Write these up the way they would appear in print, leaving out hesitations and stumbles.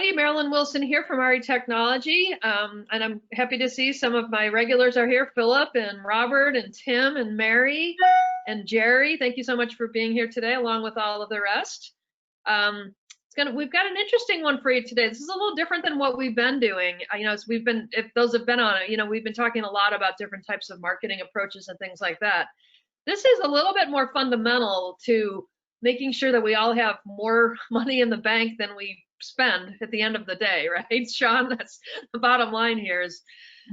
everybody. Marilyn Wilson here from RE Technology, and I'm happy to see some of my regulars are here, Philip and Robert and Tim and Mary and Jerry. Thank you so much for being here today, along with all of the rest. We've got an interesting one for you today. This is a little different than what we've been doing. If those have been on it, we've been talking a lot about different types of marketing approaches and things like that. This is a little bit more fundamental to making sure that we all have more money in the bank than we spend at the end of the day, right, Sean? That's the bottom line here is,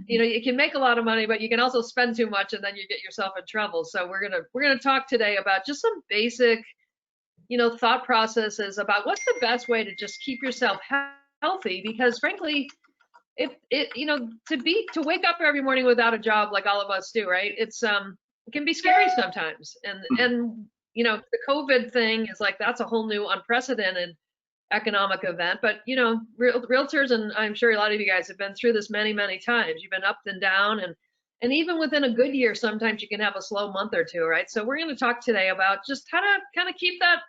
you can make a lot of money, but you can also spend too much and then you get yourself in trouble. So we're gonna talk today about just some basic, thought processes about what's the best way to just keep yourself healthy, because frankly, to wake up every morning without a job like all of us do, right? It can be scary sometimes, and the COVID thing is like, that's a whole new unprecedented economic event. But, realtors, and I'm sure a lot of you guys have been through this many, many times. You've been up and down, and even within a good year, sometimes you can have a slow month or two, right? So we're going to talk today about just how to kind of keep that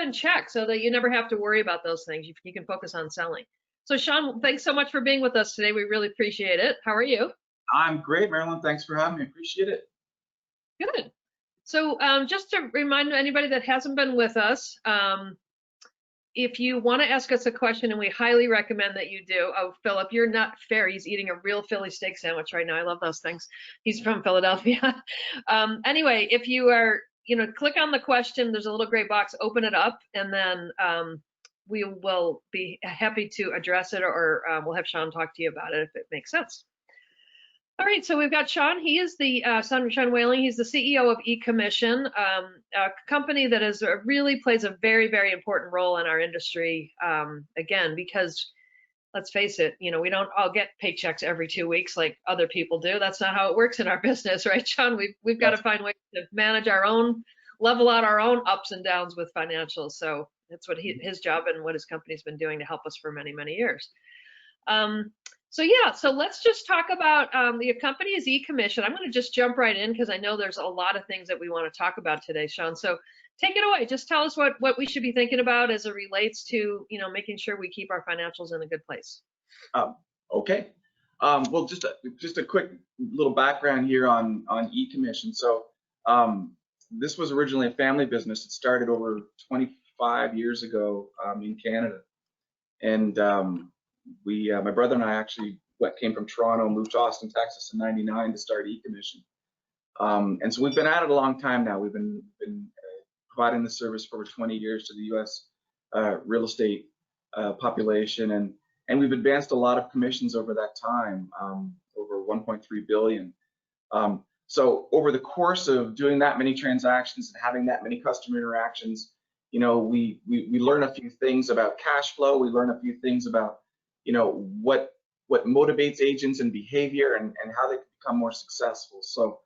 in check so that you never have to worry about those things. You can focus on selling. So Sean, thanks so much for being with us today. We really appreciate it. How are you? I'm great, Marilyn. Thanks for having me. Appreciate it. Good. So just to remind anybody that hasn't been with us, if you want to ask us a question, and we highly recommend that you do. Oh, Philip, you're not fair. He's eating a real Philly steak sandwich right now. I love those things. He's from Philadelphia. Anyway, if you are, click on the question. There's a little gray box. Open it up, and then we will be happy to address it, or we'll have Sean talk to you about it if it makes sense. All right, so we've got Sean. He is the son of Sean Whaling. He's the CEO of eCommission, a company that really plays a very, very important role in our industry. Again, because let's face it, we don't all get paychecks every 2 weeks like other people do. That's not how it works in our business, right, Sean? We've got to find ways to manage our own, level out our own ups and downs with financials. So that's what his job and what his company's been doing to help us for many, many years. So let's just talk about the company is eCommission. I'm going to just jump right in because I know there's a lot of things that we want to talk about today, Sean. So take it away. Just tell us what we should be thinking about as it relates to making sure we keep our financials in a good place. Okay. Well, just a quick little background here on eCommission. So this was originally a family business. It started over 25 years ago in Canada, and my brother and I actually came from Toronto, moved to Austin, Texas in '99 to start eCommission. And so we've been at it a long time now. We've been providing the service for over 20 years to the U.S. Real estate population, and we've advanced a lot of commissions over that time, over 1.3 billion. So over the course of doing that many transactions and having that many customer interactions, we learn a few things about cash flow. We learn a few things about what motivates agents and behavior and how they can become more successful. So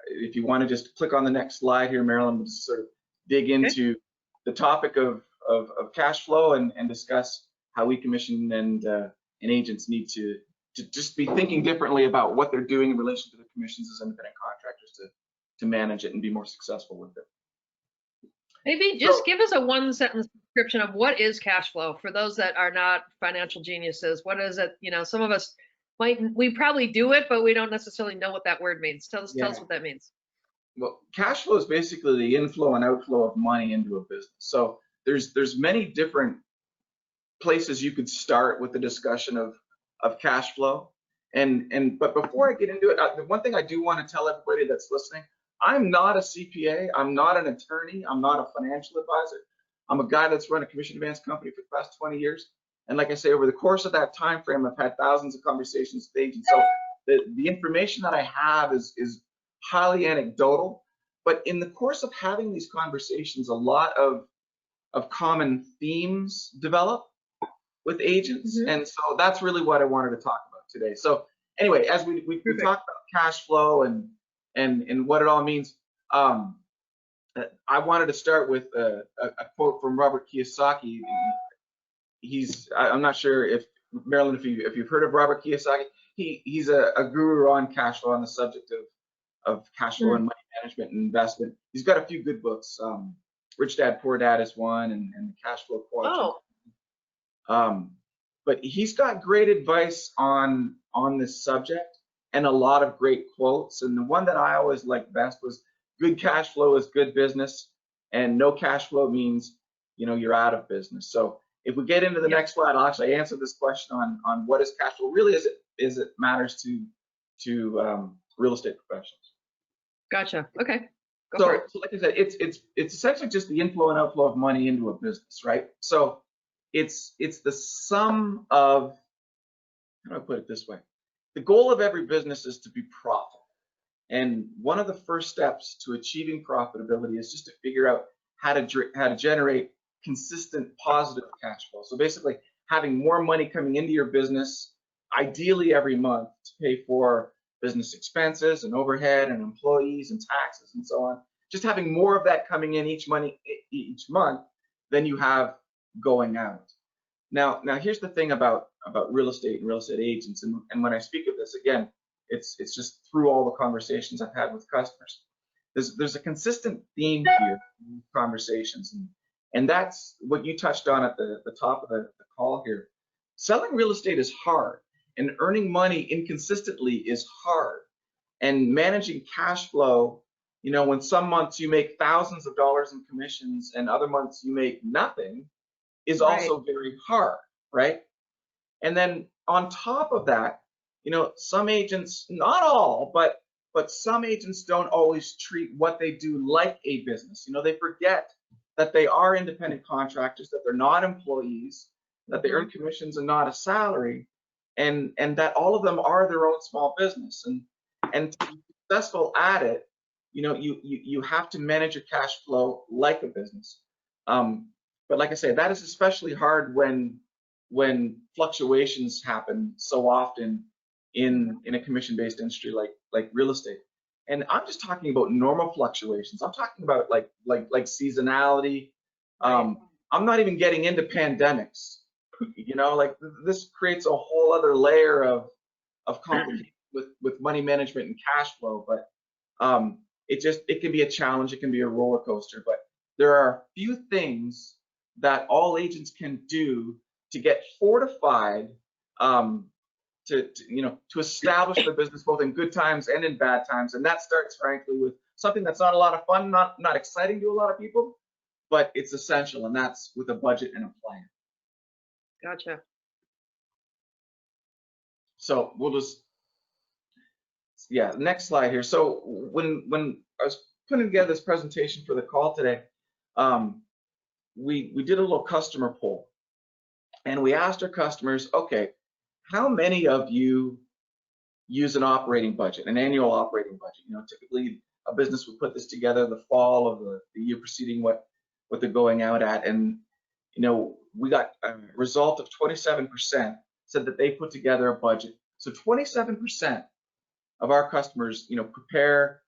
if you want to just click on the next slide here, Marilyn, we'll just sort of dig into the topic of cash flow and discuss how eCommission and agents need to just be thinking differently about what they're doing in relation to the commissions as independent contractors to manage it and be more successful with it. Maybe just give us a one-sentence description of what is cash flow for those that are not financial geniuses. What is it? Some of us we probably do it, but we don't necessarily know what that word means. Tell us what that means. Well, cash flow is basically the inflow and outflow of money into a business. So there's many different places you could start with the discussion of cash flow. But before I get into it, the one thing I do want to tell everybody that's listening, I'm not a CPA, I'm not an attorney, I'm not a financial advisor. I'm a guy that's run a commission advance company for the past 20 years. And like I say, over the course of that time frame, I've had thousands of conversations with agents. So the information that I have is highly anecdotal. But in the course of having these conversations, a lot of common themes develop with agents. Mm-hmm. And so that's really what I wanted to talk about today. So anyway, as we talk about cash flow and what it all means, I wanted to start with a quote from Robert Kiyosaki. I'm not sure if Marilyn, if you've heard of Robert Kiyosaki, he's a guru on cash flow, on the subject of cash flow and money management and investment. He's got a few good books. Rich Dad Poor Dad is one, and the Cash Flow Quadrant. But he's got great advice on this subject and a lot of great quotes. And the one that I always liked best was, good cash flow is good business, and no cash flow means, you know, you're out of business. So if we get into the next slide, I'll actually answer this question on what is cash flow really as it matters to real estate professionals. Gotcha. Okay. So like I said, it's essentially just the inflow and outflow of money into a business, right? So it's the sum of, how do I put it this way? The goal of every business is to be profitable. And one of the first steps to achieving profitability is just to figure out how to generate consistent positive cash flow. So basically having more money coming into your business, ideally every month, to pay for business expenses and overhead and employees and taxes and so on. Just having more of that coming in each month than you have going out. Now here's the thing about real estate and real estate agents, and when I speak of this, again, it's just through all the conversations I've had with customers. There's a consistent theme here in conversations, and that's what you touched on at the top of the call here. Selling real estate is hard, and earning money inconsistently is hard, and managing cash flow, you know, when some months you make thousands of dollars in commissions and other months you make nothing, is also very hard, right? And then on top of that, you know, some agents, not all, but some agents don't always treat what they do like a business. You know, they forget that they are independent contractors, that they're not employees, that they earn commissions and not a salary, and that all of them are their own small business. And to be successful at it, you know, you have to manage your cash flow like a business. But like I say, that is especially hard when fluctuations happen so often in a commission-based industry like real estate. And I'm just talking about normal fluctuations. I'm talking about like seasonality. I'm not even getting into pandemics. You know, like this creates a whole other layer of complication with money management and cash flow. But it can be a challenge. It can be a roller coaster. But there are a few things that all agents can do to get fortified, to establish their business both in good times and in bad times. And that starts, frankly, with something that's not a lot of fun, not exciting to a lot of people, but it's essential, and that's with a budget and a plan. Gotcha. So we'll just, next slide here. So when I was putting together this presentation for the call today, we did a little customer poll, and we asked our customers, okay, how many of you use an operating budget, an annual operating budget? You know, typically a business would put this together the fall of the year preceding what they're going out at, and you know, we got a result of 27% said that they put together a budget. So 27% of our customers, you know, prepare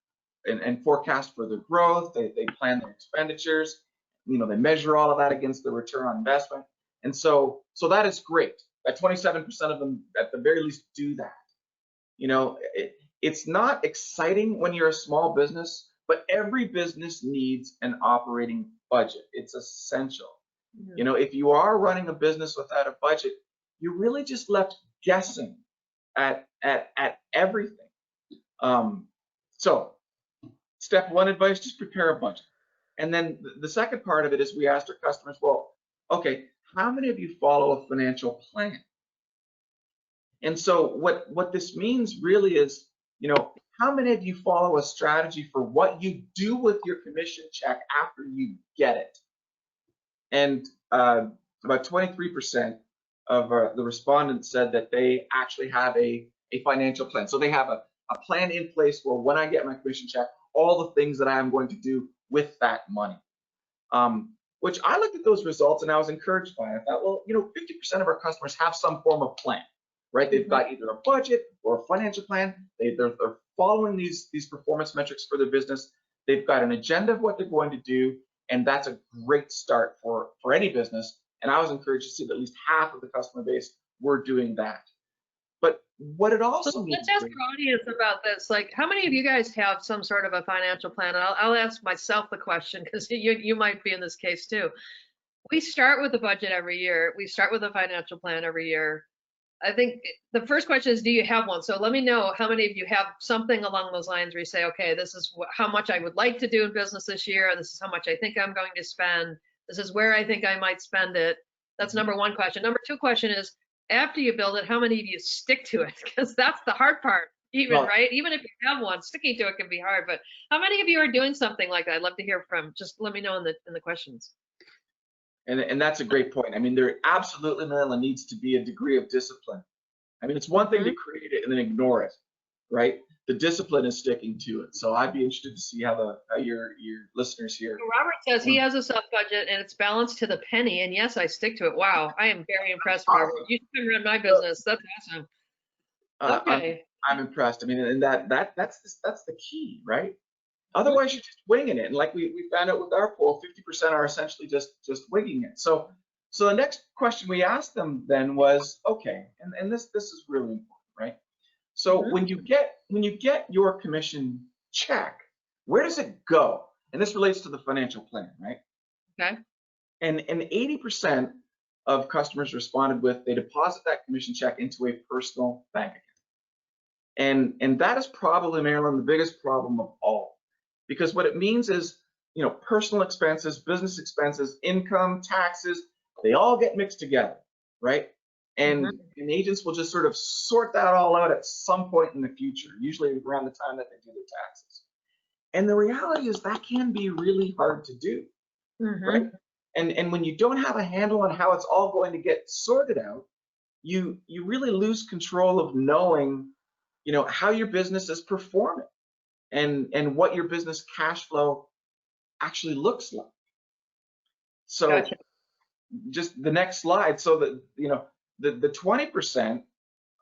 and forecast for their growth. They plan their expenditures. You know, they measure all of that against the return on investment. And so that is great. That 27% of them, at the very least, do that. You know, it's not exciting when you're a small business, but every business needs an operating budget. It's essential. You know, if you are running a business without a budget, you're really just left guessing at everything. So step one advice, just prepare a budget. And then the second part of it is we asked our customers, well, okay, how many of you follow a financial plan? And so what this means really is, you know, how many of you follow a strategy for what you do with your commission check after you get it? And about 23% of the respondents said that they actually have a financial plan. So they have a plan in place for when I get my commission check, all the things that I am going to do with that money. Which I looked at those results and I was encouraged by it. I thought, well, you know, 50% of our customers have some form of plan, right? They've got either a budget or a financial plan. They're following these performance metrics for their business. They've got an agenda of what they're going to do, and that's a great start for any business. And I was encouraged to see that at least half of the customer base were doing that. But what it also means, let's ask our audience about this. Like, how many of you guys have some sort of a financial plan? And I'll ask myself the question, because you might be in this case too. We start with a budget every year. We start with a financial plan every year. I think the first question is, do you have one? So let me know how many of you have something along those lines where you say, okay, this is how much I would like to do in business this year. This is how much I think I'm going to spend. This is where I think I might spend it. That's number one question. Number two question is, after you build it, how many of you stick to it? Because that's the hard part, even, Well, right? Even if you have one, sticking to it can be hard. But how many of you are doing something like that? I'd love to hear from. Just let me know in the questions. and that's a great point. I mean, there absolutely, Marilyn, needs to be a degree of discipline. I mean, it's one thing to create it and then ignore it, right? The discipline is sticking to it. So I'd be interested to see how your listeners here. So Robert says he has a sub budget and it's balanced to the penny. And yes, I stick to it. Wow, I am very impressed, Robert. You should run my business. That's awesome. Okay. I'm impressed. I mean, and that's the key, right? Otherwise, you're just winging it. And like we found out with our poll, 50% are essentially just winging it. So the next question we asked them then was, okay, and this is really important, right? So when you get your commission check, where does it go? And this relates to the financial plan, right? Okay. And 80% of customers responded with they deposit that commission check into a personal bank account. And that is probably, Marilyn, the biggest problem of all. Because what it means is, personal expenses, business expenses, income, taxes, they all get mixed together, right? And agents will just sort of sort that all out at some point in the future, usually around the time that they do their taxes. And the reality is that can be really hard to do, right? And when you don't have a handle on how it's all going to get sorted out, you really lose control of knowing, how your business is performing and what your business cash flow actually looks like. So Gotcha. just the next slide. So that, the 20%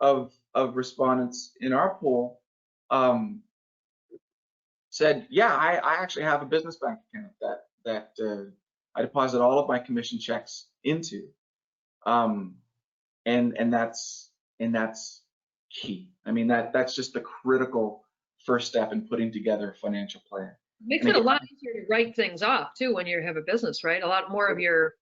of respondents in our poll said, yeah, I actually have a business bank account that I deposit all of my commission checks into, and that's key. I mean, that's just the critical first step in putting together a financial plan. Makes it a lot easier to write things off too when you have a business, right? A lot more of your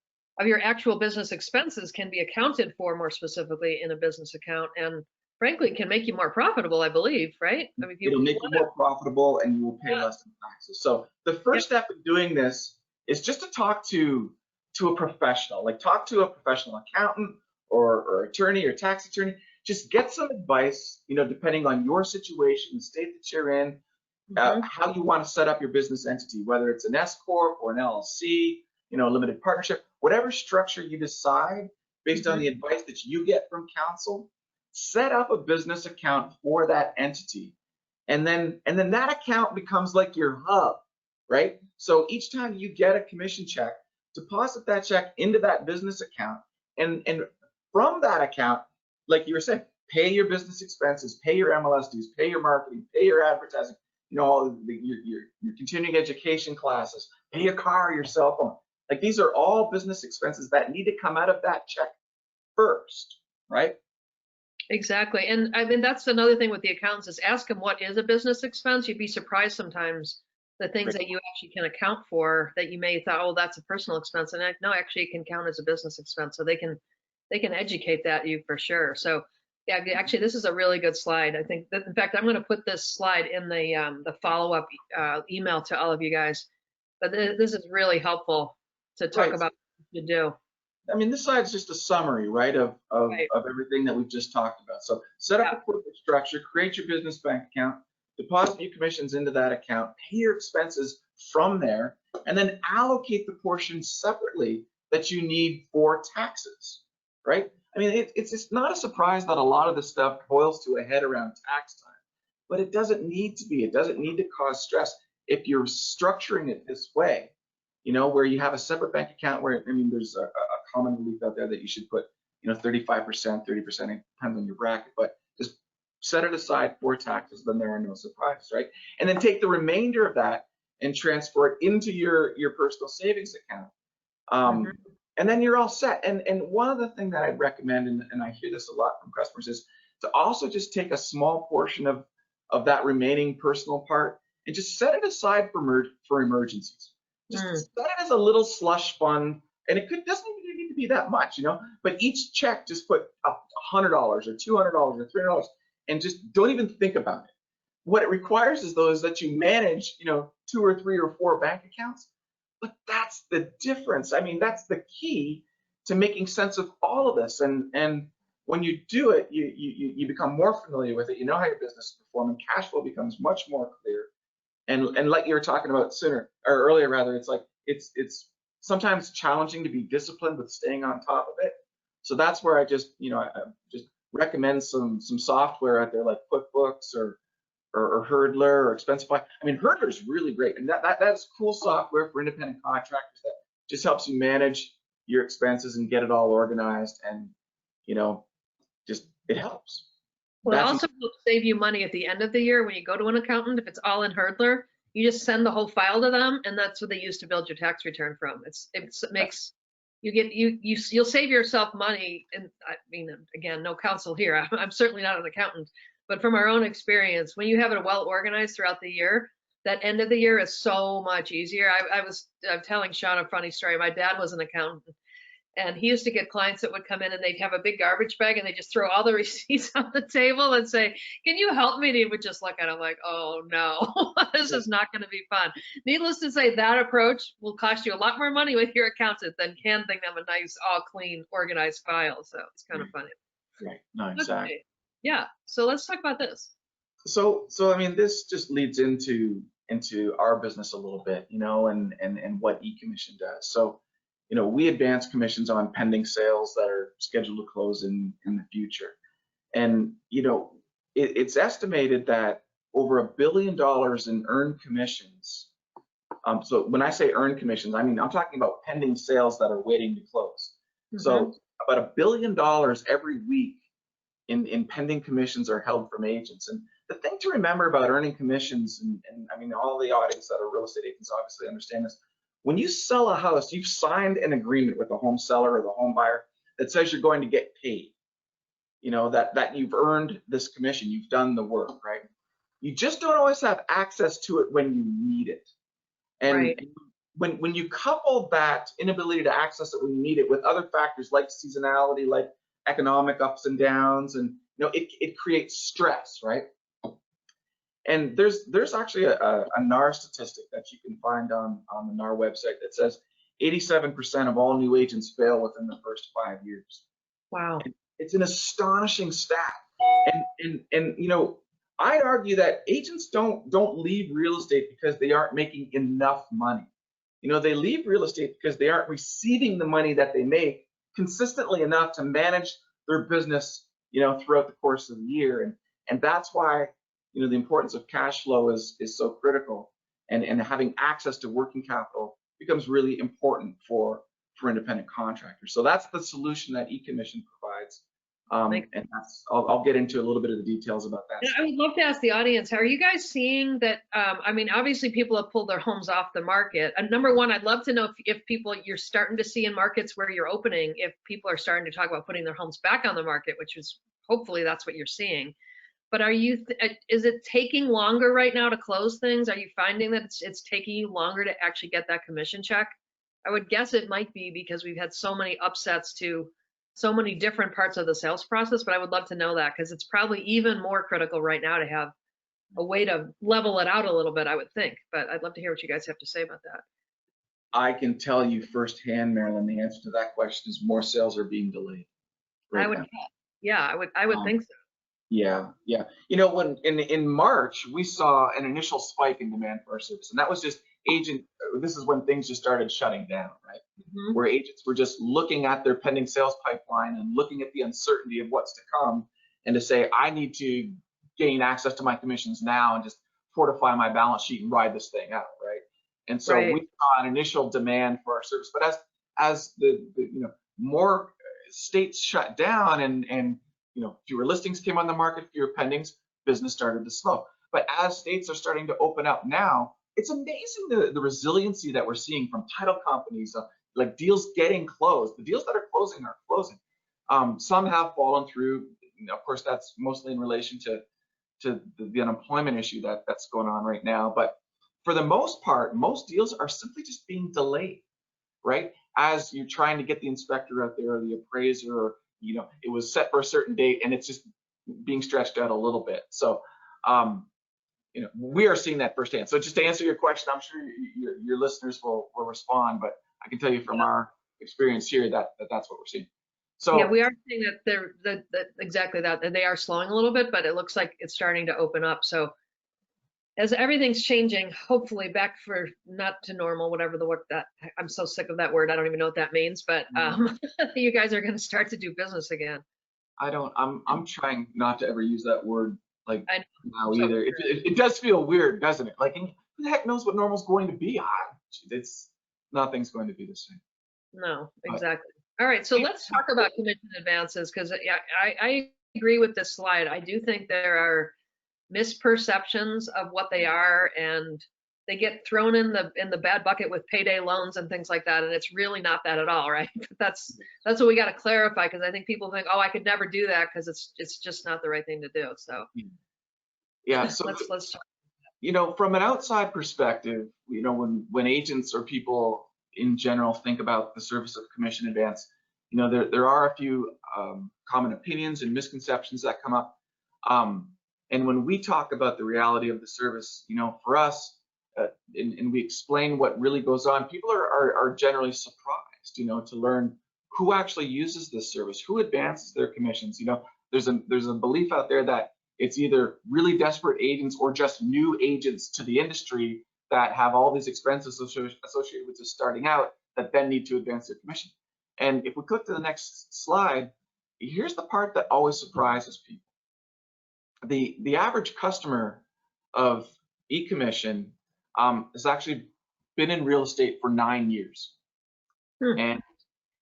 actual business expenses can be accounted for more specifically in a business account, and frankly can make you more profitable, I believe, right? I mean, it'll make you more profitable and you will pay less in taxes. So the first step in doing this is just to talk to a professional, like talk to a professional accountant or attorney or tax attorney. Just get some advice, depending on your situation, the state that you're in, how you want to set up your business entity, whether it's an S Corp or an LLC, a limited partnership, whatever structure you decide based on the advice that you get from counsel, set up a business account for that entity. And then that account becomes like your hub, right? So each time you get a commission check, deposit that check into that business account. And from that account, like you were saying, pay your business expenses, pay your MLS dues, pay your marketing, pay your advertising, your continuing education classes, pay your car, your cell phone. Like these are all business expenses that need to come out of that check first, right? Exactly. And I mean, that's another thing with the accountants is ask them what is a business expense. You'd be surprised sometimes the things that you actually can account for that you may thought, oh, that's a personal expense. And no, actually it can count as a business expense. So they can educate you for sure. So yeah, actually this is a really good slide. I think that, in fact, I'm going to put this slide in the follow-up email to all of you guys. But this is really helpful to talk about what to do. I mean, this slide is just a summary, right, of everything that we've just talked about. So set up a corporate structure, create your business bank account, deposit your commissions into that account, pay your expenses from there, and then allocate the portion separately that you need for taxes, right? I mean, it's not a surprise that a lot of this stuff boils to a head around tax time, but it doesn't need to be. It doesn't need to cause stress if you're structuring it this way, where you have a separate bank account where, I mean, there's a common belief out there that you should put, 35%, 30%, it depends on your bracket, but just set it aside for taxes, then there are no surprises, right? And then take the remainder of that and transfer it into your personal savings account. And then you're all set. And one other thing that I'd recommend, and I hear this a lot from customers, is to also just take a small portion of that remaining personal part and just set it aside for emergencies. Just set it as a little slush fund And it doesn't even need to be that much, you know, but each check just put up $100 or $200 or $300 and just don't even think about it. What it requires is that you manage, you know, 2 or 3 or 4 bank accounts. But that's the difference. I mean, that's the key to making sense of all of this. And when you do it, you become more familiar with it. You know how your business is performing. Cash flow becomes much more clear. And like you were talking about earlier rather, it's like it's sometimes challenging to be disciplined with staying on top of it. So that's where I just, you know, I just recommend some software out there like QuickBooks or Hurdler or Expensify. I mean, Hurdler is really great, and that's cool software for independent contractors that just helps you manage your expenses and get it all organized, and you know, just it helps. Well, it also will save you money at the end of the year when you go to an accountant. If it's all in Hurdler, you just send the whole file to them, and that's what they use to build your tax return from. It makes you'll save yourself money. And I mean, again, no counsel here. I'm certainly not an accountant, but from our own experience, when you have it well organized throughout the year, that end of the year is so much easier. I'm telling Sean a funny story. My dad was an accountant, and he used to get clients that would come in and they'd have a big garbage bag and they just throw all the receipts on the table and say, "Can you help me?" And he would just look at him like, "Oh no, this is not going to be fun." Needless to say, that approach will cost you a lot more money with your accountant than handing them a nice, all clean, organized file. So it's kind of funny. Right. No, exactly. Okay. Yeah. So let's talk about this. So I mean, this just leads into our business a little bit, you know, and what eCommission does. So, you know, we advance commissions on pending sales that are scheduled to close in the future. And, you know, it's estimated that over $1 billion in earned commissions. So when I say earned commissions, I mean, I'm talking about pending sales that are waiting to close. So about $1 billion every week in pending commissions are held from agents. And the thing to remember about earning commissions, and I mean, all the audience that are real estate agents obviously understand this. When you sell a house, you've signed an agreement with the home seller or the home buyer that says you're going to get paid. You know, that you've earned this commission, you've done the work, right? You just don't always have access to it when you need it. And when you couple that inability to access it when you need it with other factors like seasonality, like economic ups and downs, and you know, it creates stress, right? And there's actually a NAR statistic that you can find on the NAR website that says 87% of all new agents fail within the first 5 years. Wow. And it's an astonishing stat. And you know, I'd argue that agents don't leave real estate because they aren't making enough money. You know, they leave real estate because they aren't receiving the money that they make consistently enough to manage their business, you know, throughout the course of the year. And that's why, you know, the importance of cash flow is so critical, and having access to working capital becomes really important for independent contractors. So that's the solution that eCommission provides. And I'll get into a little bit of the details about that. I would love to ask the audience, are you guys seeing that? I mean, obviously people have pulled their homes off the market. Number one, I'd love to know if people you're starting to see in markets where you're opening, if people are starting to talk about putting their homes back on the market, which is hopefully that's what you're seeing. But is it taking longer right now to close things? Are you finding that it's taking you longer to actually get that commission check? I would guess it might be because we've had so many upsets to so many different parts of the sales process, but I would love to know that because it's probably even more critical right now to have a way to level it out a little bit, I would think. But I'd love to hear what you guys have to say about that. I can tell you firsthand, Marilyn, the answer to that question is more sales are being delayed. I would think so. Yeah. You know, when in March, we saw an initial spike in demand for our service, and that was just this is when things just started shutting down, right? Where agents were just looking at their pending sales pipeline and looking at the uncertainty of what's to come, and to say, I need to gain access to my commissions now and just fortify my balance sheet and ride this thing out, right? And so we saw an initial demand for our service, but as the you know, more states shut down and you know, fewer listings came on the market, fewer pendings, business started to slow. But as states are starting to open up now, it's amazing the resiliency that we're seeing from title companies, like deals getting closed. The deals that are closing are closing. Some have fallen through. You know, of course, that's mostly in relation to the unemployment issue that's going on right now. But for the most part, most deals are simply just being delayed, right? as you're trying to get the inspector out there or the appraiser, or it was set for a certain date and it's just being stretched out a little bit. So we are seeing that firsthand. So just to answer your question, I'm sure your listeners will respond, but I can tell you from our experience here that's what we're seeing. So yeah, we are seeing that exactly that they are slowing a little bit, but it looks like it's starting to open up. So as everything's changing, hopefully back for not to normal, whatever the word that, I'm so sick of that word, I don't even know what that means, but you guys are going to start to do business again. I'm trying not to ever use that word like now So either. It does feel weird, doesn't it? Like, who the heck knows what normal's going to be? Nothing's going to be the same. No, exactly. All right, so let's talk about commission advances, because I agree with this slide. I do think there are misperceptions of what they are, and they get thrown in the bad bucket with payday loans and things like that, and it's really not that at all, right? That's what we got to clarify, because I think people think, oh, I could never do that, because it's just not the right thing to do. So yeah, so let's talk. From an outside perspective, when agents or people in general think about the service of commission advance, there are a few common opinions and misconceptions that come up. And when we talk about the reality of the service, for us, and we explain what really goes on, people are generally surprised, to learn who actually uses this service, who advances their commissions. There's a belief out there that it's either really desperate agents or just new agents to the industry that have all these expenses associated with just starting out that then need to advance their commission. And if we click to the next slide, here's the part that always surprises people. The average customer of eCommission has actually been in real estate for 9 years,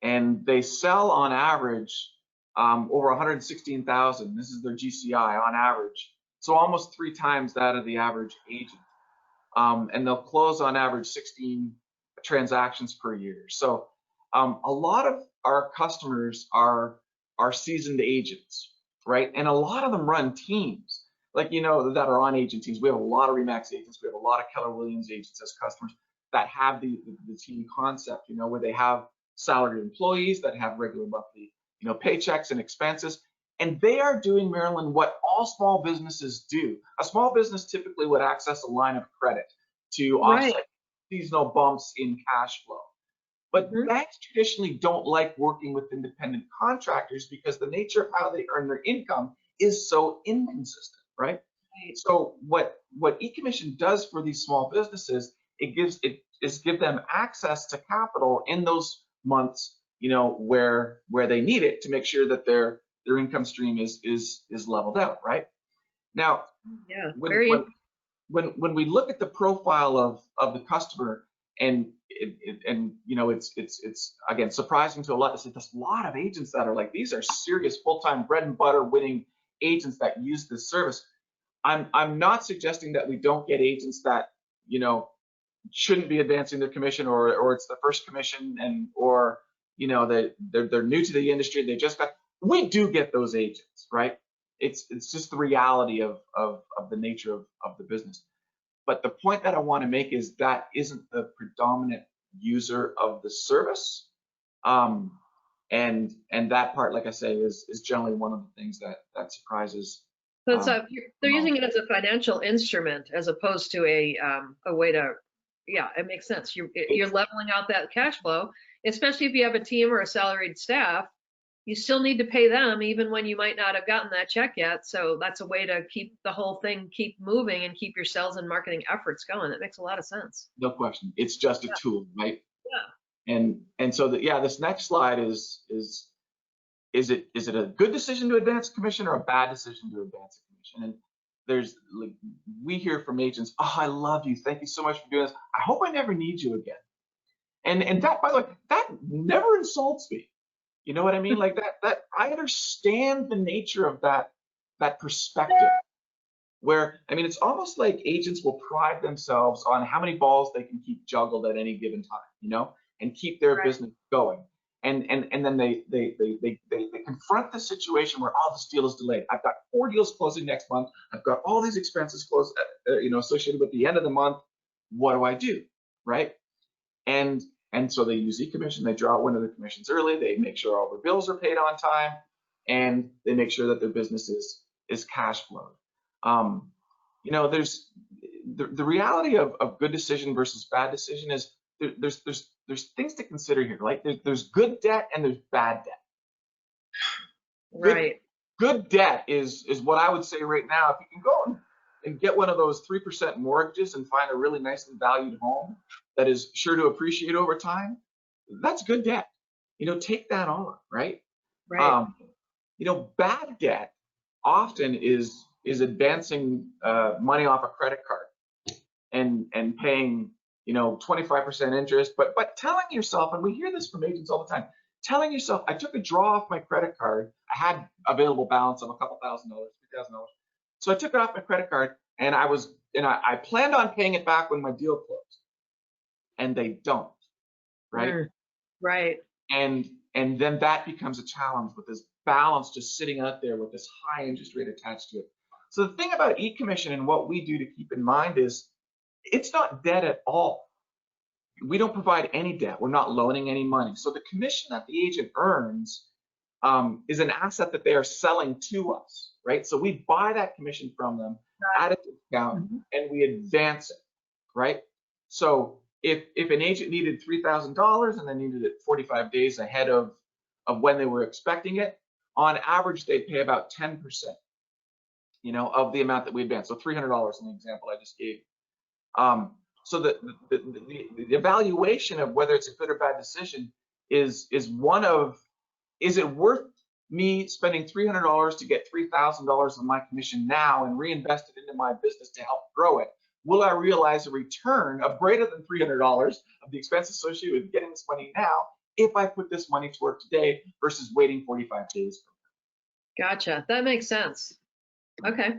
and they sell on average over 116,000. This is their GCI on average, so almost 3 times that of the average agent. And they'll close on average 16 transactions per year. So a lot of our customers are seasoned agents, right? And a lot of them run teams, like, that are on agent teams. We have a lot of RE/MAX agents. We have a lot of Keller Williams agents as customers that have the team concept, where they have salaried employees that have regular monthly, paychecks and expenses. And they are doing, Marilyn, what all small businesses do. A small business typically would access a line of credit to offset seasonal bumps in cash flow. But banks traditionally don't like working with independent contractors because the nature of how they earn their income is so inconsistent, right? So what eCommission does for these small businesses, it gives them access to capital in those months, where they need it to make sure that their income stream is leveled out, right? Now, when we look at the profile of the customer, and it's again surprising to a lot. There's a lot of agents that are like, these are serious full-time bread and butter winning agents that use this service. I'm not suggesting that we don't get agents that shouldn't be advancing their commission, or it's the first commission, or they're new to the industry. We do get those agents, right? It's just the reality of the nature of the business. But the point that I want to make is that isn't the predominant user of the service, and that part, like I say, is generally one of the things that surprises. So they're using it as a financial instrument as opposed to a way to, it makes sense. You're leveling out that cash flow, especially if you have a team or a salaried staff. You still need to pay them even when you might not have gotten that check yet. So that's a way to keep the whole thing keep moving and keep your sales and marketing efforts going. That makes a lot of sense. No question. It's just a tool, right? Yeah. And so this next slide is it a good decision to advance a commission or a bad decision to advance a commission? And we hear from agents, oh, I love you. Thank you so much for doing this. I hope I never need you again. And that, by the way, that never insults me. You know what I mean? Like that I understand the nature of that perspective, where, it's almost like agents will pride themselves on how many balls they can keep juggled at any given time, and keep their business going. And then they confront the situation where, this deal is delayed. I've got 4 deals closing next month. I've got all these expenses closed, associated with the end of the month. What do I do, right? And And so they use eCommission, they draw one of their commissions early, they make sure all their bills are paid on time, and they make sure that their business is cash flowed. You know, there's the reality of good decision versus bad decision is there's things to consider here. Like there's good debt and there's bad debt. Right. Good debt is what I would say right now. If you can go and get one of those 3% mortgages and find a really nicely valued home that is sure to appreciate over time, that's good debt. You know, take that on, right? Right. You know, bad debt often is advancing money off a credit card and paying, you know, 25% interest, but telling yourself, and we hear this from agents all the time, telling yourself, I took a draw off my credit card, I had available balance of a couple $1,000, $3,000. So I took it off my credit card and I planned on paying it back when my deal closed. And they don't, right? Right. And then that becomes a challenge with this balance just sitting out there with this high interest rate attached to it. So the thing about eCommission and what we do to keep in mind is it's not debt at all. We don't provide any debt. We're not loaning any money. So the commission that the agent earns is an asset that they are selling to us, right? So we buy that commission from them at a discount and we advance it, right? So if an agent needed $3,000 and they needed it 45 days ahead of when they were expecting it, on average they pay about 10%, you know, of the amount that we advance. So $300 in the example I just gave. So the evaluation of whether it's a good or bad decision is one of, is it worth me spending $300 to get $3,000 of my commission now and reinvest it into my business to help grow it? Will I realize a return of greater than $300 of the expense associated with getting this money now if I put this money to work today versus waiting 45 days? Gotcha. That makes sense. Okay.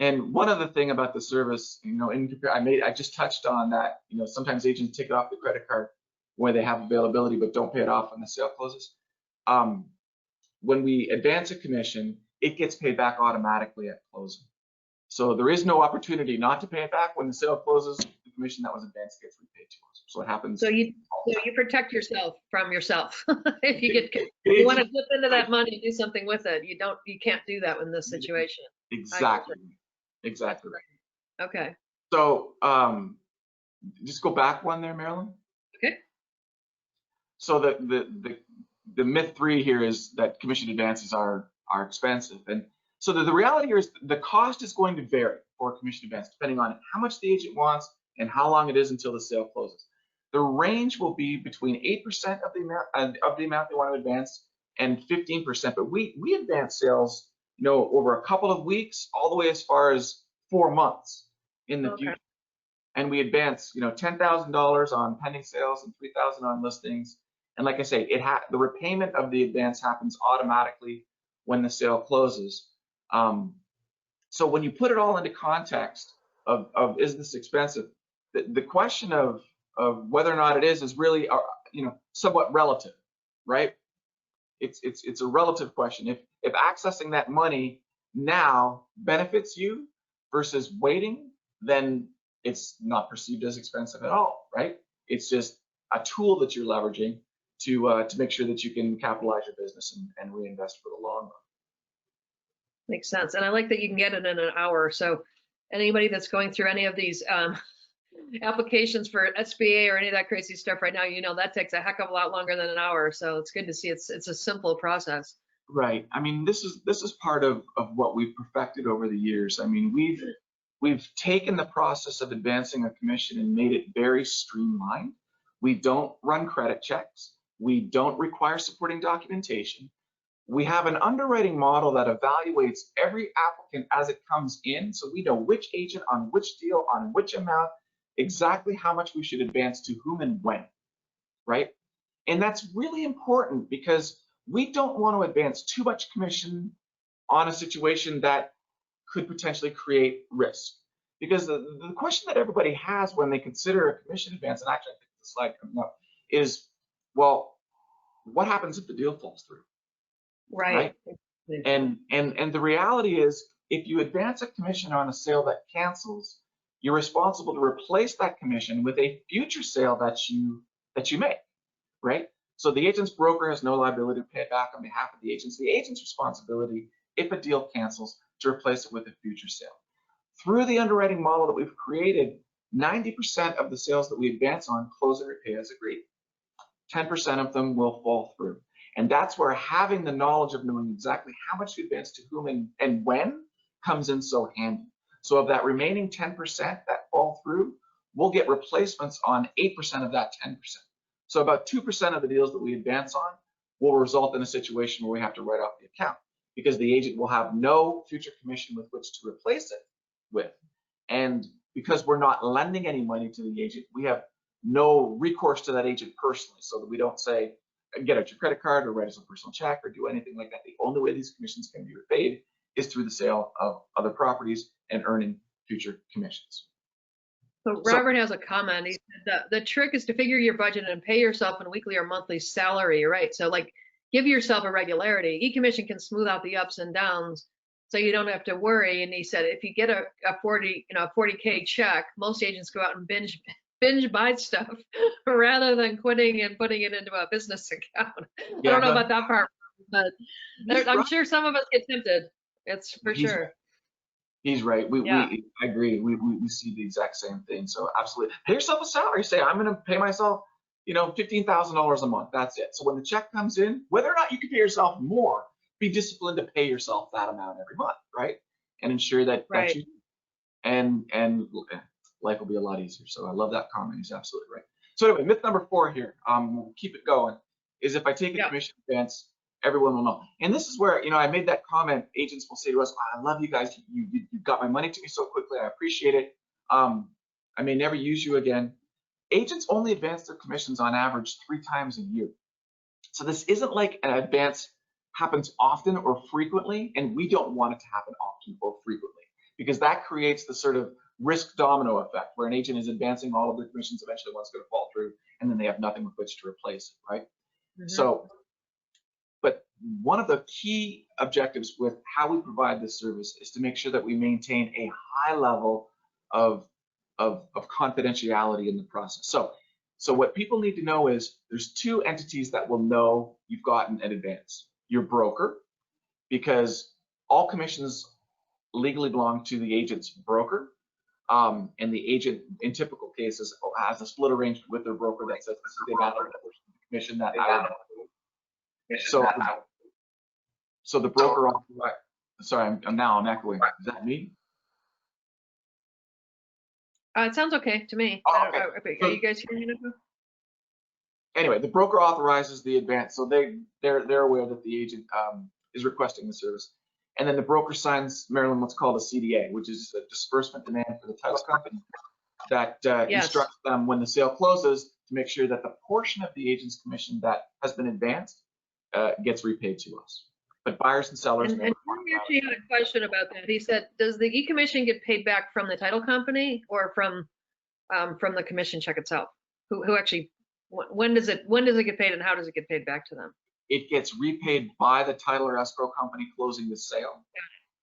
And one other thing about the service, you know, I just touched on that, you know, sometimes agents take it off the credit card where they have availability but don't pay it off when the sale closes. When we advance a commission, it gets paid back automatically at closing. So there is no opportunity not to pay it back. When the sale closes, the commission that was advanced gets repaid to us. So it happens. So you protect yourself from yourself. If you want to dip into that money and do something with it, you can't do that in this situation. Exactly. Exactly. Okay. So just go back one there, Marilyn. Okay. So the myth 3 here is that commission advances are expensive, and so the reality here is the cost is going to vary for a commission advance depending on how much the agent wants and how long it is until the sale closes. The range will be between 8% of the amount they want to advance and 15%, but we advance sales, you know, over a couple of weeks all the way as far as 4 months in the future. And we advance, you know, $10,000 on pending sales and $3,000 on listings. And like I say, the repayment of the advance happens automatically when the sale closes. So when you put it all into context of is this expensive, the question of whether or not it is really, you know, somewhat relative, right? It's a relative question. If accessing that money now benefits you versus waiting, then it's not perceived as expensive at all, right? It's just a tool that you're leveraging to make sure that you can capitalize your business and reinvest for the long run. Makes sense. And I like that you can get it in an hour. So anybody that's going through any of these applications for SBA or any of that crazy stuff right now, you know, that takes a heck of a lot longer than an hour. So it's good to see it's a simple process. Right. I mean, this is part of what we've perfected over the years. I mean, we've taken the process of advancing a commission and made it very streamlined. We don't run credit checks. We don't require supporting documentation. We have an underwriting model that evaluates every applicant as it comes in, so we know which agent on which deal on which amount, exactly how much we should advance to whom and when, right? And that's really important because we don't want to advance too much commission on a situation that could potentially create risk. Because the question that everybody has when they consider a commission advance, and actually I think the slide coming up, is, well, what happens if the deal falls through? Right. And the reality is, if you advance a commission on a sale that cancels, you're responsible to replace that commission with a future sale that that you make, right? So the agent's broker has no liability to pay it back on behalf of the agent. The agent's responsibility, if a deal cancels, to replace it with a future sale. Through the underwriting model that we've created, 90% of the sales that we advance on close and repay as agreed. 10% of them will fall through. And that's where having the knowledge of knowing exactly how much to advance to whom and when comes in so handy. So of that remaining 10% that fall through, we'll get replacements on 8% of that 10%. So about 2% of the deals that we advance on will result in a situation where we have to write off the account because the agent will have no future commission with which to replace it with. And because we're not lending any money to the agent, we have no recourse to that agent personally, so that we don't say, get out your credit card or write us a personal check or do anything like that. The only way these commissions can be repaid is through the sale of other properties and earning future commissions. So Robert has a comment. He said the trick is to figure your budget and pay yourself a weekly or monthly salary, right? So like give yourself a regularity. eCommission can smooth out the ups and downs so you don't have to worry. And he said if you get a 40K check, most agents go out and binge buy stuff rather than quitting and putting it into a business account. Yeah, I don't know about that part, but I'm sure some of us get tempted. It's for sure. He's right. I agree. We see the exact same thing. So absolutely, pay yourself a salary. Say I'm going to pay myself, $15,000 a month. That's it. So when the check comes in, whether or not you can pay yourself more, be disciplined to pay yourself that amount every month, right? And ensure that that you and life will be a lot easier. So I love that comment. He's absolutely right. So anyway, myth number 4 here. We'll keep it going. Is if I take a commission advance, everyone will know. And this is where, I made that comment. Agents will say to us, I love you guys. You got my money to me so quickly. I appreciate it. I may never use you again. Agents only advance their commissions on average 3 times a year. So this isn't like an advance happens often or frequently, and we don't want it to happen often or frequently, because that creates the sort of risk domino effect where an agent is advancing all of their commissions, eventually one's going to fall through, and then they have nothing with which to replace it, right? Mm-hmm. So, but one of the key objectives with how we provide this service is to make sure that we maintain a high level of confidentiality in the process. So what people need to know is there's 2 entities that will know you've gotten an advance. Your broker, because all commissions legally belong to the agent's broker, and the agent, in typical cases, has a split arrangement with their broker that says this is the amount of the commission that I would. So the broker, sorry, I'm echoing. Is that me? It sounds okay to me. Oh, okay. Are you guys hearing me now? Anyway, the broker authorizes the advance, so they're aware that the agent is requesting the service, and then the broker signs, Marilyn, what's called a CDA, which is a disbursement demand for the title company that instructs them when the sale closes to make sure that the portion of the agent's commission that has been advanced gets repaid to us. But buyers and sellers. And he actually had a question about that. He said, does the eCommission get paid back from the title company or from the commission check itself? Who actually? When does it get paid, and how does it get paid back to them? It gets repaid by the title or escrow company closing the sale.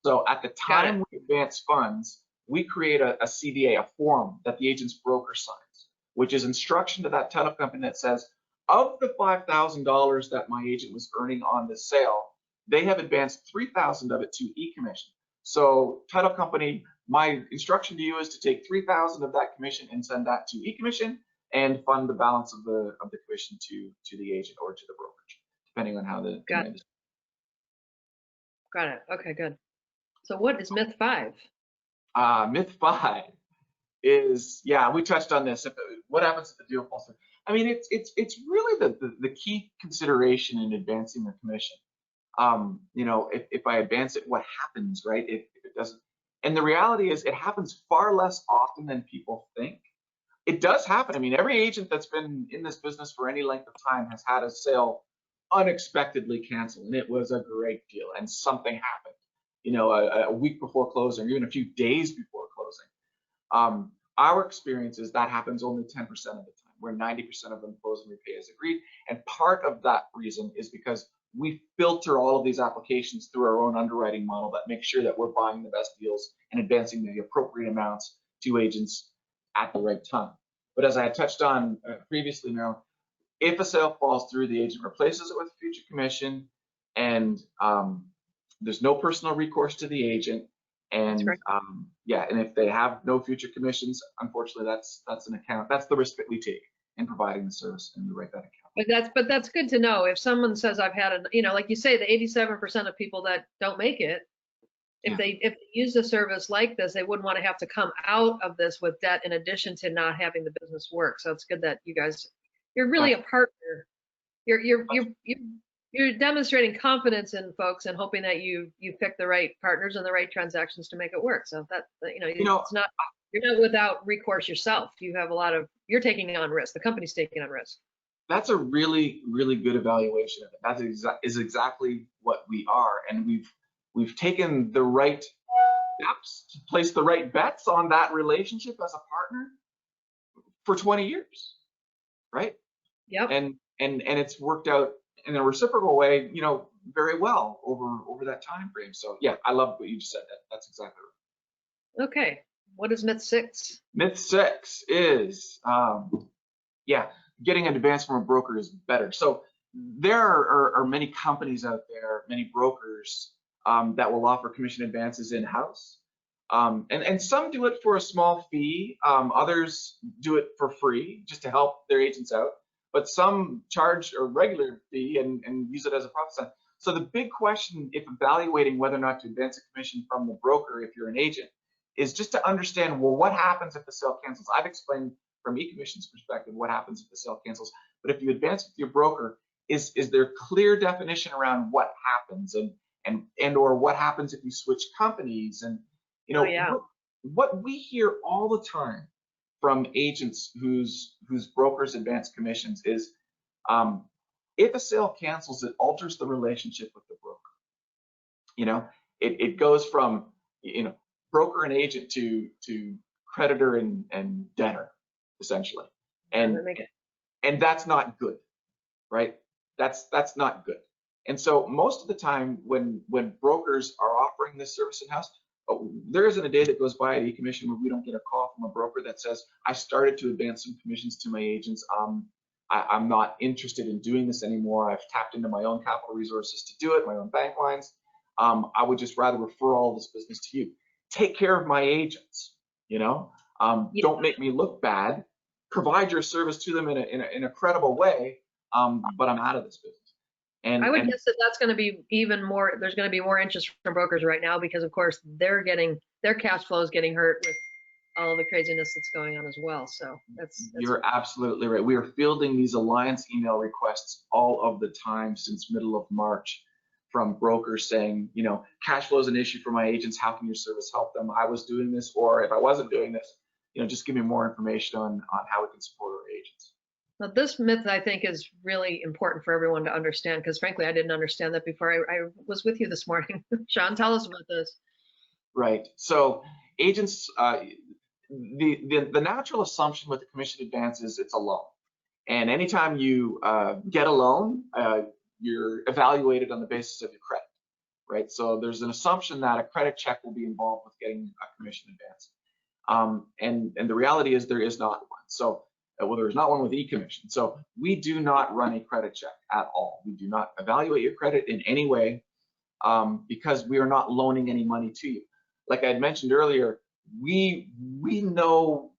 So at the time we advance funds, we create a CDA, a form that the agent's broker signs, which is instruction to that title company that says, of the $5,000 that my agent was earning on the sale, they have advanced $3,000 of it to eCommission. So title company, my instruction to you is to take $3,000 of that commission and send that to eCommission and fund the balance of the commission to the agent or to the brokerage, depending on how the Got it. Got it. Okay, good. So what is myth 5? Myth 5 is, we touched on this. What happens if the deal falls through? I mean, it's really the key consideration in advancing the commission. If I advance it, what happens, right? If it doesn't, and the reality is, it happens far less often than people think. It does happen. I mean, every agent that's been in this business for any length of time has had a sale unexpectedly canceled, and it was a great deal, and something happened, a week before closing, or even a few days before closing. Our experience is that happens only 10% of the time, where 90% of them close and repay as agreed. And part of that reason is because we filter all of these applications through our own underwriting model that makes sure that we're buying the best deals and advancing the appropriate amounts to agents at the right time. But as I had touched on previously, Marilyn, If a sale falls through, the agent replaces it with a future commission, and there's no personal recourse to the agent. And yeah, and if they have no future commissions, unfortunately, that's an account. That's the risk that we take in providing the service, and we write that account. But that's good to know. If someone says I've had like you say, the 87% of people that don't make it, if they use a service like this, they wouldn't want to have to come out of this with debt in addition to not having the business work. So it's good that you guys, you're really a partner. You're demonstrating confidence in folks and hoping that you pick the right partners and the right transactions to make it work. So that it's not, you're not without recourse yourself. You have you're taking on risk. The company's taking on risk. That's a really, really good evaluation of it. That is exactly what we are, and we've taken the right steps to place the right bets on that relationship as a partner for 20 years, right? Yep. And it's worked out in a reciprocal way, very well over that time frame. So yeah, I love what you just said. That's exactly right. Okay, what is myth 6? Myth 6 is, getting an advance from a broker is better. So there are many companies out there, many brokers that will offer commission advances in-house. And some do it for a small fee. Others do it for free just to help their agents out. But some charge a regular fee and use it as a profit center. So the big question, if evaluating whether or not to advance a commission from the broker if you're an agent, is just to understand, well, what happens if the sale cancels? I've explained from eCommission's perspective what happens if the sale cancels. But if you advance with your broker, is there clear definition around what happens and or what happens if you switch companies? And what we hear all the time from agents whose brokers advance commissions is, if a sale cancels, it alters the relationship with the broker. It goes from broker and agent to creditor and debtor, essentially, and that's not good, right? That's not good. And so most of the time when brokers are offering this service in-house, there isn't a day that goes by at eCommission where we don't get a call from a broker that says, I started to advance some commissions to my agents. I'm not interested in doing this anymore. I've tapped into my own capital resources to do it, my own bank lines. I would just rather refer all of this business to you. Take care of my agents, don't make me look bad. Provide your service to them in a credible way, but I'm out of this business. And I would guess that's going to be even more. There's going to be more interest from brokers right now because, of course, their cash flow is getting hurt with all the craziness that's going on as well. So that's you're absolutely right. We are fielding these alliance email requests all of the time since middle of March from brokers saying, cash flow is an issue for my agents. How can your service help them? I was doing this, or if I wasn't doing this, just give me more information on how we can support our agents. Now, this myth, I think, is really important for everyone to understand because, frankly, I didn't understand that before I was with you this morning. Sean, tell us about this. Right. So agents, the natural assumption with the commission advance is it's a loan. And anytime you get a loan, you're evaluated on the basis of your credit, right? So there's an assumption that a credit check will be involved with getting a commission advance. And the reality is there is not one. So there's not one with eCommission. So we do not run a credit check at all. We do not evaluate your credit in any way because we are not loaning any money to you. Like I had mentioned earlier, we know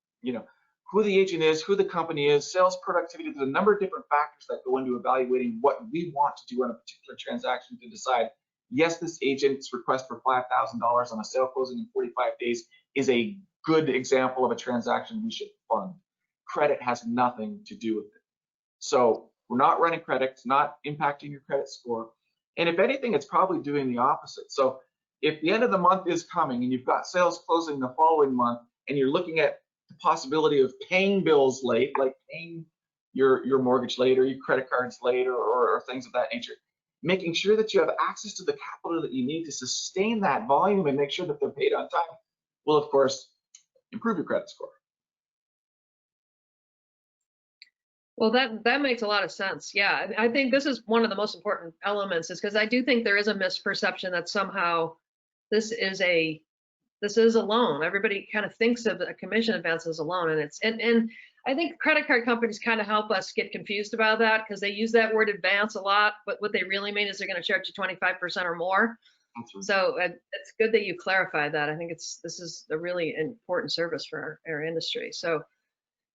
who the agent is, who the company is, sales productivity. There's a number of different factors that go into evaluating what we want to do on a particular transaction to decide, yes, this agent's request for $5,000 on a sale closing in 45 days is a good example of a transaction we should fund. Credit has nothing to do with it. So we're not running credit, it's not impacting your credit score. And if anything, it's probably doing the opposite. So if the end of the month is coming and you've got sales closing the following month and you're looking at the possibility of paying bills late, like paying your mortgage late or your credit cards late or things of that nature, making sure that you have access to the capital that you need to sustain that volume and make sure that they're paid on time will, of course, improve your credit score. Well, that makes a lot of sense. Yeah, I think this is one of the most important elements is because I do think there is a misperception that somehow this is a loan. Everybody kind of thinks of a commission advance as a loan, and I think credit card companies kind of help us get confused about that because they use that word advance a lot, but what they really mean is they're going to charge you 25% or more. That's right. So it's good that you clarify that. I think this is a really important service for our industry. So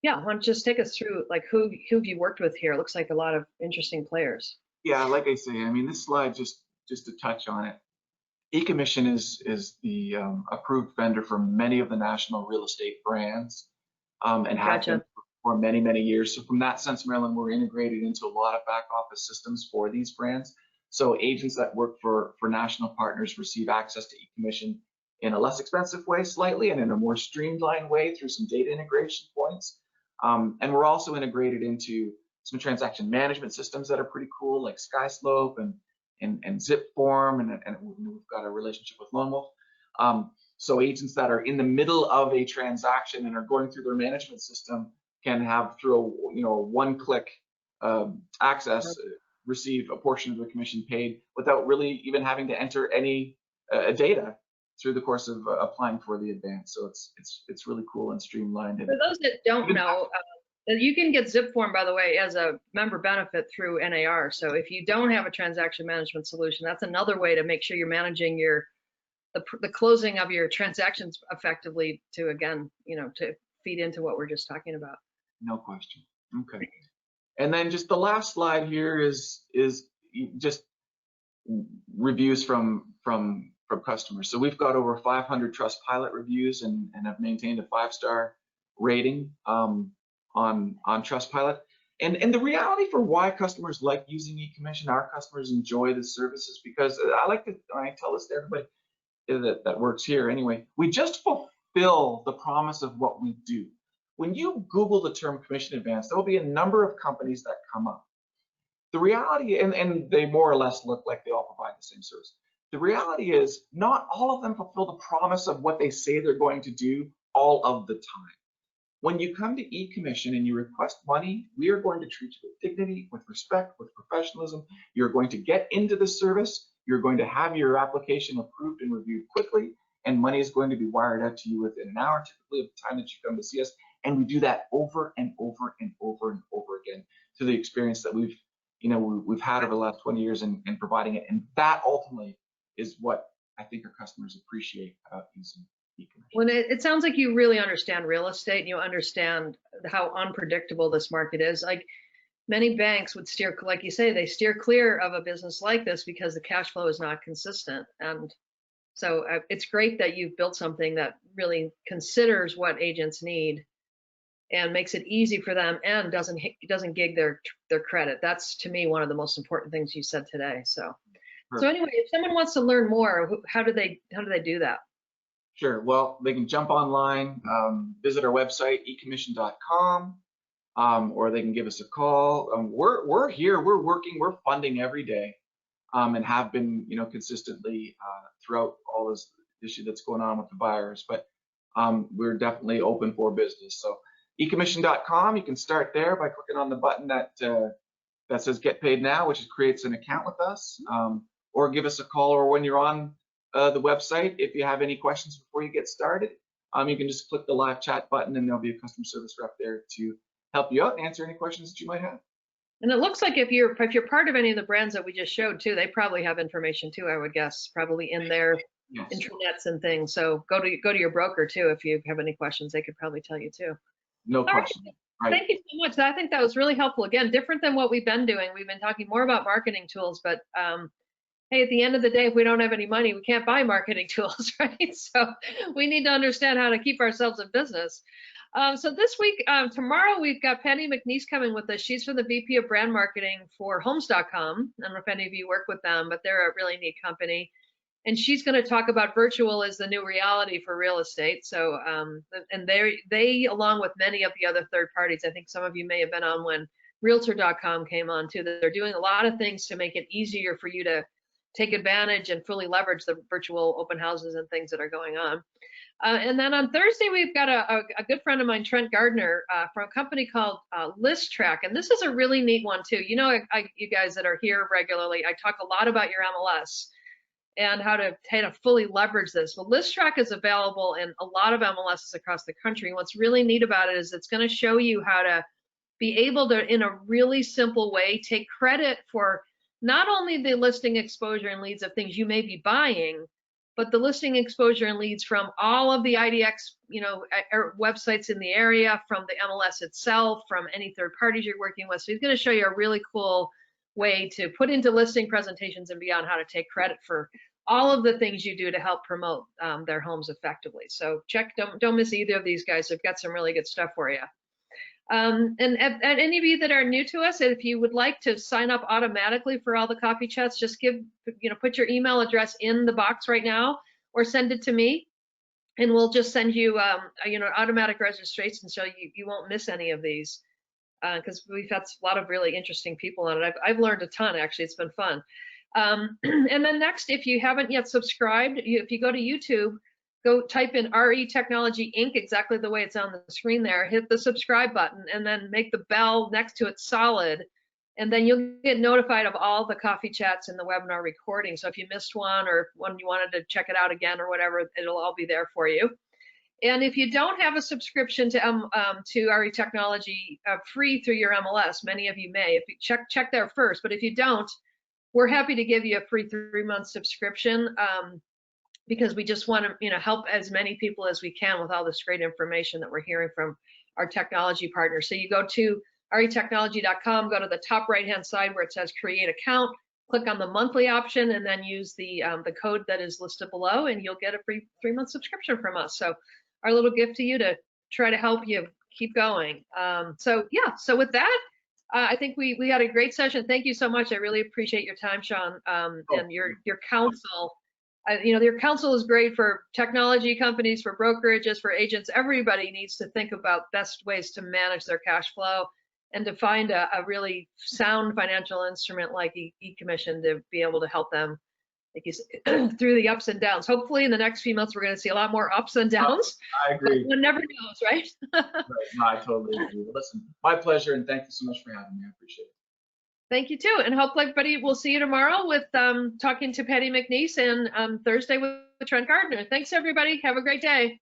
yeah, why don't you just take us through like who have you worked with here? It looks like a lot of interesting players. Yeah, like I say, I mean, this slide just to touch on it. eCommission is the approved vendor for many of the national real estate brands, and have been for many years. So from that sense, Marilyn, we're integrated into a lot of back office systems for these brands. So agents that work for national partners receive access to eCommission in a less expensive way slightly and in a more streamlined way through some data integration points. And we're also integrated into some transaction management systems that are pretty cool, like SkySlope and Zipform, and we've got a relationship with Lone Wolf. So agents that are in the middle of a transaction and are going through their management system can have, through a one-click access, receive a portion of the commission paid without really even having to enter any data through the course of applying for the advance. So it's really cool and streamlined. For those that don't know, you can get Zipform, by the way, as a member benefit through NAR. So if you don't have a transaction management solution, that's another way to make sure you're managing the closing of your transactions effectively to, again, to feed into what we're just talking about. No question. Okay. And then just the last slide here is just reviews from customers. So we've got over 500 Trustpilot reviews and have maintained a 5-star rating on Trustpilot. And the reality for why customers like using eCommission, our customers enjoy the services, because I tell this to everybody that works here anyway, we just fulfill the promise of what we do. When you Google the term commission advance, there will be a number of companies that come up. The reality, and they more or less look like they all provide the same service. The reality is not all of them fulfill the promise of what they say they're going to do all of the time. When you come to eCommission and you request money, we are going to treat you with dignity, with respect, with professionalism. You're going to get into the service. You're going to have your application approved and reviewed quickly, and money is going to be wired out to you within an hour, typically, of the time that you come to see us. And we do that over and over and over and over again through the experience that we've had over the last 20 years in providing it. And that ultimately is what I think our customers appreciate about using eCommission. Well, it sounds like you really understand real estate and you understand how unpredictable this market is. Like many banks would steer, like you say, they steer clear of a business like this because the cash flow is not consistent. And so it's great that you've built something that really considers what agents need and makes it easy for them and doesn't gig their credit. That's, to me, one of the most important things you said today. So anyway, if someone wants to learn more, how do they do that? Sure. Well, they can jump online, visit our website, ecommission.com, or they can give us a call. We're here, we're working, we're funding every day, and have been, consistently throughout all this issue that's going on with the virus. But we're definitely open for business. So eCommission.com, you can start there by clicking on the button that says Get Paid Now, which creates an account with us, or give us a call, or when you're on the website, if you have any questions before you get started, you can just click the live chat button and there'll be a customer service rep there to help you out and answer any questions that you might have. And it looks like if you're part of any of the brands that we just showed too, they probably have information too, I would guess, probably in their intranets and things. So go to your broker too if you have any questions. They could probably tell you too. No question. Right. Thank you so much. I think that was really helpful. Again, different than what we've been doing. We've been talking more about marketing tools, but hey, at the end of the day, if we don't have any money, we can't buy marketing tools, right? So we need to understand how to keep ourselves in business. So this week, tomorrow, we've got Penny McNeese coming with us. She's from the VP of Brand Marketing for Homes.com. I don't know if any of you work with them, but they're a really neat company. And she's going to talk about virtual as the new reality for real estate. So, and they, along with many of the other third parties, I think some of you may have been on when Realtor.com came on too, that they're doing a lot of things to make it easier for you to take advantage and fully leverage the virtual open houses and things that are going on. And then on Thursday, we've got a good friend of mine, Trent Gardner, from a company called List Track. And this is a really neat one too. You know, you guys that are here regularly, I talk a lot about your MLS. and how to fully leverage this. Well, ListTrack is available in a lot of MLSs across the country. And what's really neat about it is it's going to show you how to be able to, in a really simple way, take credit for not only the listing exposure and leads of things you may be buying, but the listing exposure and leads from all of the IDX, websites in the area, from the MLS itself, from any third parties you're working with. So he's going to show you a really cool way to put into listing presentations and beyond how to take credit for all of the things you do to help promote their homes effectively. So don't miss either of these guys. They've got some really good stuff for you. And any of you that are new to us, if you would like to sign up automatically for all the coffee chats, just put your email address in the box right now, or send it to me, and we'll just send you automatic registration so you won't miss any of these, because we've had a lot of really interesting people on it. I've learned a ton, actually. It's been fun. And then next, if you haven't yet subscribed, if you go to YouTube, go type in RE Technology Inc., exactly the way it's on the screen there, hit the subscribe button, and then make the bell next to it solid, and then you'll get notified of all the coffee chats and the webinar recording. So if you missed one, or when you wanted to check it out again or whatever, it'll all be there for you. And if you don't have a subscription to RE Technology free through your MLS, many of you may, if you check there first, but if you don't, we're happy to give you a free 3-month subscription, because we just want to help as many people as we can with all this great information that we're hearing from our technology partners. So you go to retechnology.com, go to the top right-hand side where it says create account, click on the monthly option, and then use the code that is listed below, and you'll get a free 3-month subscription from us. So our little gift to you to try to help you keep going. So with that, I think we had a great session. Thank you so much. I really appreciate your time, Sean, and your counsel. Your counsel is great for technology companies, for brokerages, for agents. Everybody needs to think about best ways to manage their cash flow and to find a really sound financial instrument like eCommission to be able to help them, like you said, through the ups and downs. Hopefully in the next few months, we're going to see a lot more ups and downs. I agree. One never knows, right? No, I totally agree. Listen, my pleasure, and thank you so much for having me. I appreciate it. Thank you too, and hopefully everybody will see you tomorrow with talking to Patty McNeese, and Thursday with Trent Gardner. Thanks everybody. Have a great day.